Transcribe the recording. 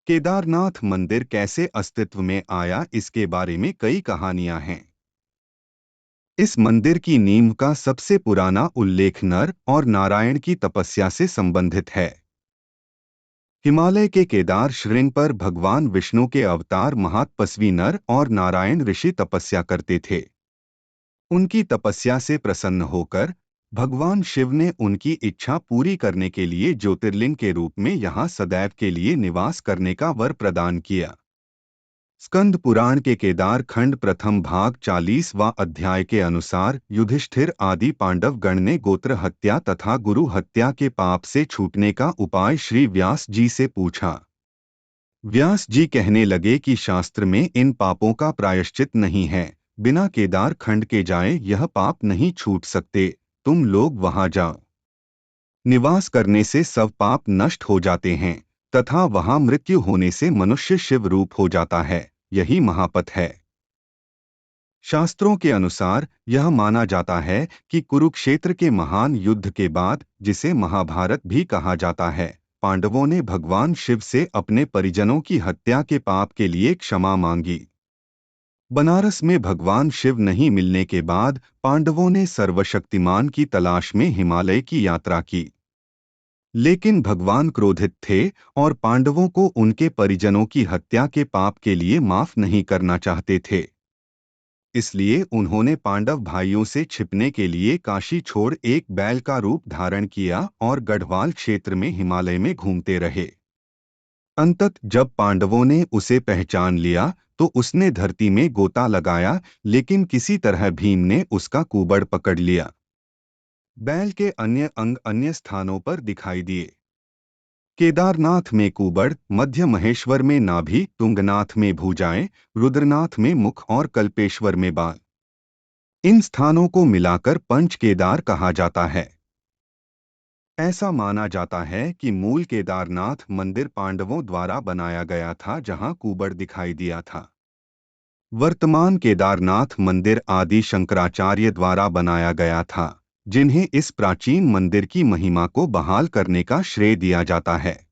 केदारनाथ मंदिर कैसे अस्तित्व में आया, इसके बारे में कई कहानियां हैं। इस मंदिर की नींव का सबसे पुराना उल्लेख नर और नारायण की तपस्या से संबंधित है। हिमालय के केदार श्रृंग पर भगवान विष्णु के अवतार महातपस्वी नर और नारायण ऋषि तपस्या करते थे। उनकी तपस्या से प्रसन्न होकर भगवान शिव ने उनकी इच्छा पूरी करने के लिए ज्योतिर्लिंग के रूप में यहाँ सदैव के लिए निवास करने का वर प्रदान किया। स्कंद पुराण के केदार खंड प्रथम भाग 40वां अध्याय के अनुसार युधिष्ठिर आदि पांडव गण ने गोत्र हत्या तथा गुरु हत्या के पाप से छूटने का उपाय श्री व्यास जी से पूछा। व्यास जी कहने लगे कि शास्त्र में इन पापों का प्रायश्चित नहीं है, बिना केदार खंड के जाए यह पाप नहीं छूट सकते, तुम लोग वहां जाओ। निवास करने से सब पाप नष्ट हो जाते हैं तथा वहां मृत्यु होने से मनुष्य शिव रूप हो जाता है, यही महापथ है। शास्त्रों के अनुसार यह माना जाता है कि कुरुक्षेत्र के महान युद्ध के बाद, जिसे महाभारत भी कहा जाता है, पांडवों ने भगवान शिव से अपने परिजनों की हत्या के पाप के लिए क्षमा मांगी। बनारस में भगवान शिव नहीं मिलने के बाद पांडवों ने सर्वशक्तिमान की तलाश में हिमालय की यात्रा की। लेकिन भगवान क्रोधित थे और पांडवों को उनके परिजनों की हत्या के पाप के लिए माफ नहीं करना चाहते थे। इसलिए उन्होंने पांडव भाइयों से छिपने के लिए काशी छोड़ एक बैल का रूप धारण किया और गढ़वाल क्षेत्र में हिमालय में घूमते रहे। अंतत जब पांडवों ने उसे पहचान लिया तो उसने धरती में गोता लगाया, लेकिन किसी तरह भीम ने उसका कुबड़ पकड़ लिया। बैल के अन्य अंग अन्य स्थानों पर दिखाई दिए। केदारनाथ में कुबड़, मध्य महेश्वर में नाभि, तुंगनाथ में भुजाएं, रुद्रनाथ में मुख और कल्पेश्वर में बाल। इन स्थानों को मिलाकर पंच केदार कहा जाता है। ऐसा माना जाता है कि मूल केदारनाथ मंदिर पांडवों द्वारा बनाया गया था, जहां कुबड़ दिखाई दिया था। वर्तमान केदारनाथ मंदिर आदि शंकराचार्य द्वारा बनाया गया था, जिन्हें इस प्राचीन मंदिर की महिमा को बहाल करने का श्रेय दिया जाता है।